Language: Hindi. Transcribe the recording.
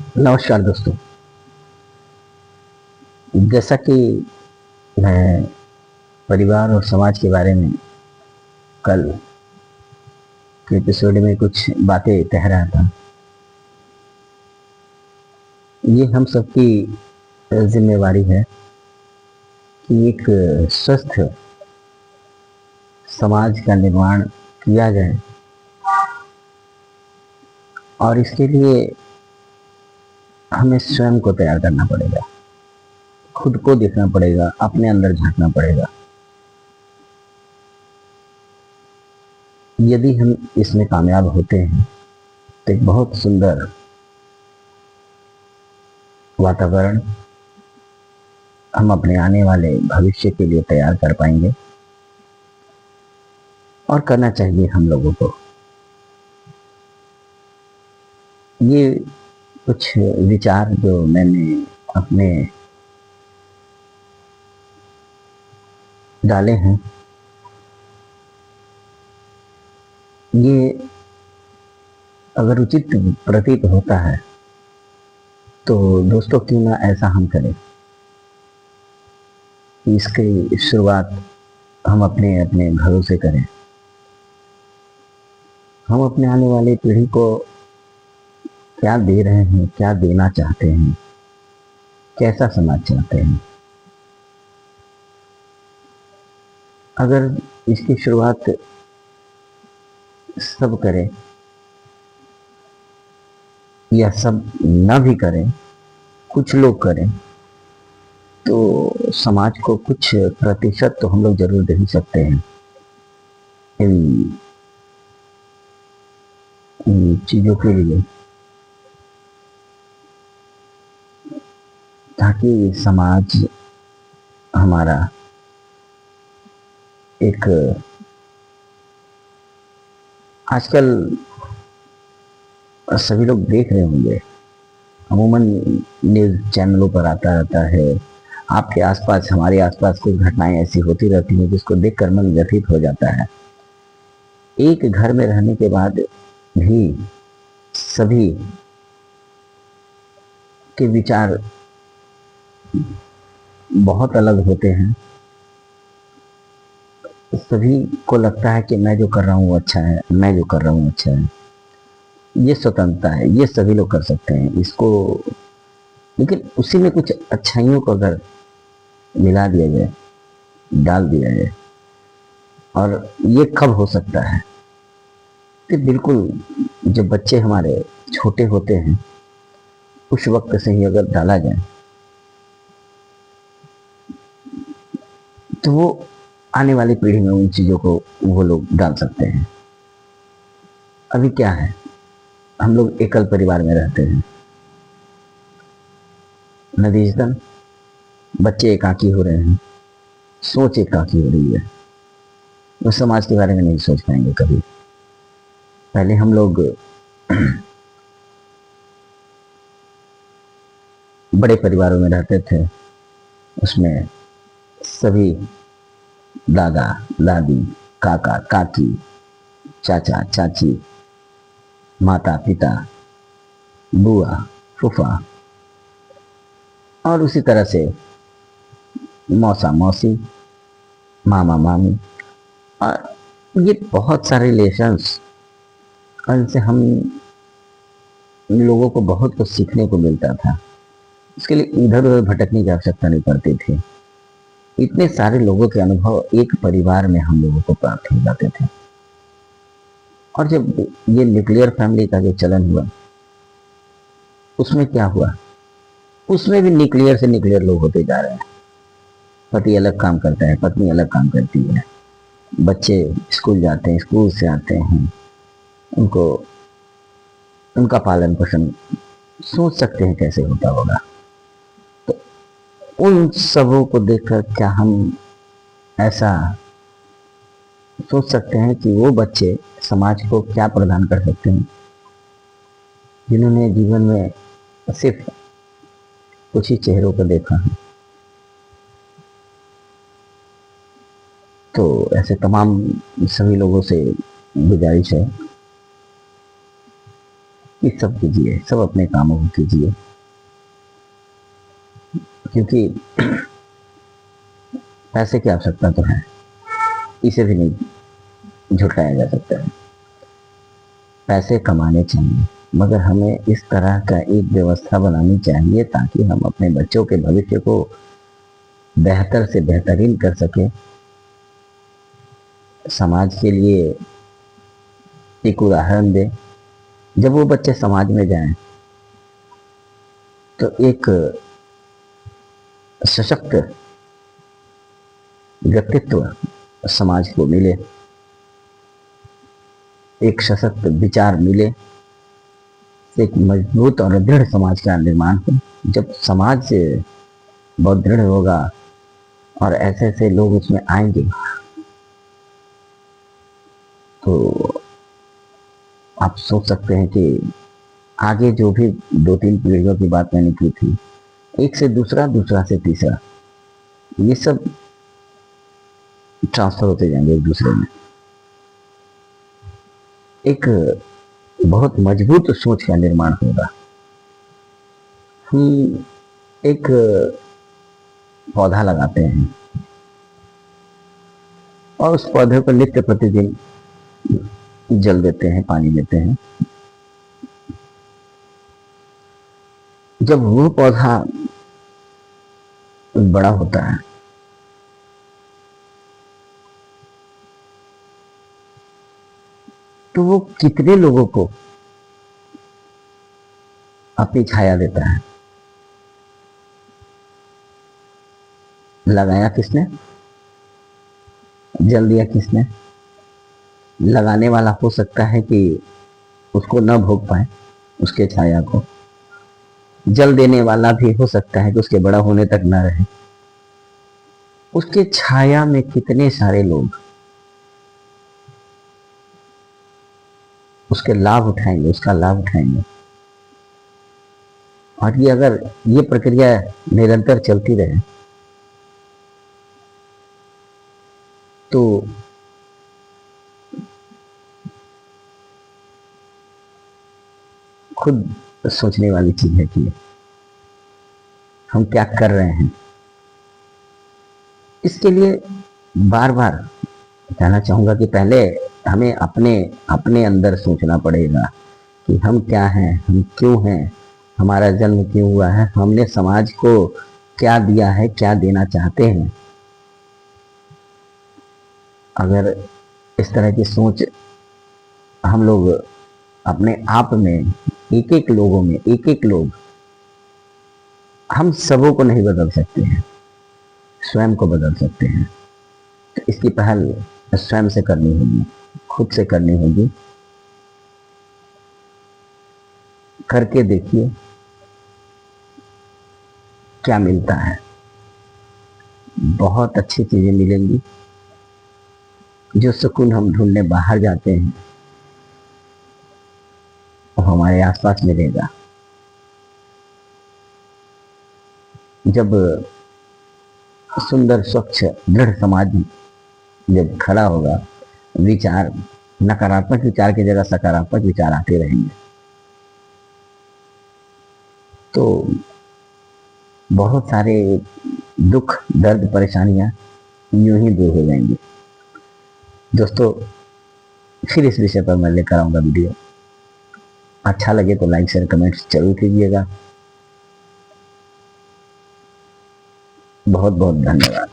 नमस्कार दोस्तों। जैसा कि मैं परिवार और समाज के बारे में कल के एपिसोड में कुछ बातें कह रहा था, ये हम सबकी जिम्मेवारी है कि एक स्वस्थ समाज का निर्माण किया जाए और इसके लिए हमें स्वयं को तैयार करना पड़ेगा, खुद को देखना पड़ेगा, अपने अंदर झांकना पड़ेगा। यदि हम इसमें कामयाब होते हैं तो एक बहुत सुंदर वातावरण हम अपने आने वाले भविष्य के लिए तैयार कर पाएंगे और करना चाहिए हम लोगों को। ये कुछ विचार जो मैंने अपने डाले हैं, ये अगर उचित प्रतीत होता है तो दोस्तों क्यों ना ऐसा हम करें कि इसकी शुरुआत हम अपने अपने घरों से करें। हम अपने आने वाली पीढ़ी को क्या दे रहे हैं, क्या देना चाहते हैं, कैसा समाज चाहते हैं। अगर इसकी शुरुआत सब करें या सब न भी करें, कुछ लोग करें, तो समाज को कुछ प्रतिशत तो हम लोग जरूर दे ही सकते हैं इन चीजों के लिए, ताकि समाज हमारा एक आजकल सभी लोग देख रहे होंगे, अमूमन न्यूज चैनलों पर आता रहता है, आपके आसपास हमारे आसपास कुछ घटनाएं ऐसी होती रहती हैं जिसको देखकर मन व्यथित हो जाता है। एक घर में रहने के बाद भी सभी के विचार बहुत अलग होते हैं। सभी को लगता है कि मैं जो कर रहा हूँ अच्छा है, मैं जो कर रहा हूँ अच्छा है। ये स्वतंत्रता है, ये सभी लोग कर सकते हैं इसको, लेकिन उसी में कुछ अच्छाइयों को अगर मिला दिया जाए, डाल दिया जाए, और ये कब हो सकता है कि बिल्कुल जब बच्चे हमारे छोटे होते हैं उस वक्त से ही अगर डाला जाए तो वो आने वाली पीढ़ी में उन चीजों को वो लोग डाल सकते हैं। अभी क्या है, हम लोग एकल परिवार में रहते हैं, नतीजतन बच्चे एकाकी हो रहे हैं, सोच एकाकी हो रही है, वो समाज के बारे में नहीं सोच पाएंगे कभी। पहले हम लोग बड़े परिवारों में रहते थे, उसमें सभी दादा दादी, काका काकी, चाचा चाची, माता पिता, बुआ फूफा, और उसी तरह से मौसा मौसी, मामा मामी, और ये बहुत सारे रिलेशंस, इनसे हम लोगों को बहुत कुछ सीखने को मिलता था। इसके लिए इधर उधर भटकने की आवश्यकता नहीं पड़ती थी। इतने सारे लोगों के अनुभव एक परिवार में हम लोगों को प्राप्त हो जाते थे। और जब ये न्यूक्लियर फैमिली का जो चलन हुआ, उसमें क्या हुआ, उसमें भी न्यूक्लियर से न्यूक्लियर लोग होते जा रहे हैं। पति अलग काम करता है, पत्नी अलग काम करती है, बच्चे स्कूल जाते हैं, स्कूल से आते हैं, उनको उनका पालन पोषण सोच सकते हैं कैसे होता होगा। तो उन सबों को देखकर क्या हम ऐसा सोच सकते हैं कि वो बच्चे समाज को क्या प्रदान कर सकते हैं, जिन्होंने जीवन में सिर्फ कुछ ही चेहरों को देखा है। तो ऐसे तमाम सभी लोगों से गुजारिश है कि सब कीजिए, सब अपने कामों को कीजिए, क्योंकि पैसे की आवश्यकता तो है, इसे भी नहीं झुटलाया जा सकता है। पैसे कमाने चाहिए, मगर हमें इस तरह का एक व्यवस्था बनानी चाहिए ताकि हम अपने बच्चों के भविष्य को बेहतर से बेहतरीन कर सके, समाज के लिए एक उदाहरण दे। जब वो बच्चे समाज में जाएं तो एक सशक्त व्यक्तित्व समाज को मिले, एक सशक्त विचार मिले, एक मजबूत और दृढ़ समाज का निर्माण हो। जब समाज बहुत दृढ़ होगा और ऐसे ऐसे लोग उसमें आएंगे तो आप सोच सकते हैं कि आगे जो भी 2-3 पीढ़ियों की बात मैंने की थी, एक से दूसरा, दूसरा से तीसरा, ये सब ट्रांसफर होते जाएंगे एक दूसरे में। एक बहुत मजबूत सोच का निर्माण होगा। हम एक पौधा लगाते हैं और उस पौधे को नित्य प्रतिदिन जल देते हैं, पानी देते हैं। जब वो पौधा बड़ा होता है तो वो कितने लोगों को अपनी छाया देता है। लगाया किसने, जल दिया किसने। लगाने वाला हो सकता है कि उसको न भोग पाए उसके छाया को, जल देने वाला भी हो सकता है कि उसके बड़ा होने तक न रहे। उसके छाया में कितने सारे लोग उसके लाभ उठाएंगे, उसका लाभ उठाएंगे। और ये अगर ये प्रक्रिया निरंतर चलती रहे तो खुद सोचने वाली चीज है कि हम क्या कर रहे हैं। इसके लिए बार बार कहना चाहूंगा कि पहले हमें अपने अपने अंदर सोचना पड़ेगा कि हम क्या हैं, हम क्यों हैं, हमारा जन्म क्यों हुआ है, हमने समाज को क्या दिया है, क्या देना चाहते हैं। अगर इस तरह की सोच हम लोग अपने आप में, एक एक लोगों में, एक एक लोग, हम सबों को नहीं बदल सकते हैं, स्वयं को बदल सकते हैं। तो इसकी पहल स्वयं से करनी होगी, खुद से करनी होगी। करके देखिए क्या मिलता है। बहुत अच्छी चीजें मिलेंगी। जो सुकून हम ढूंढने बाहर जाते हैं वो हमारे आसपास मिलेगा। जब सुंदर, स्वच्छ, दृढ़ समाज जब खड़ा होगा, विचार, नकारात्मक विचार की जगह सकारात्मक विचार आते रहेंगे तो बहुत सारे दुख, दर्द, परेशानियां यूं ही दूर हो जाएंगी। दोस्तों, फिर इस विषय पर मैं लेकर आऊंगा वीडियो। अच्छा लगे तो लाइक, शेयर, कमेंट्स जरूर कीजिएगा। बहुत बहुत धन्यवाद।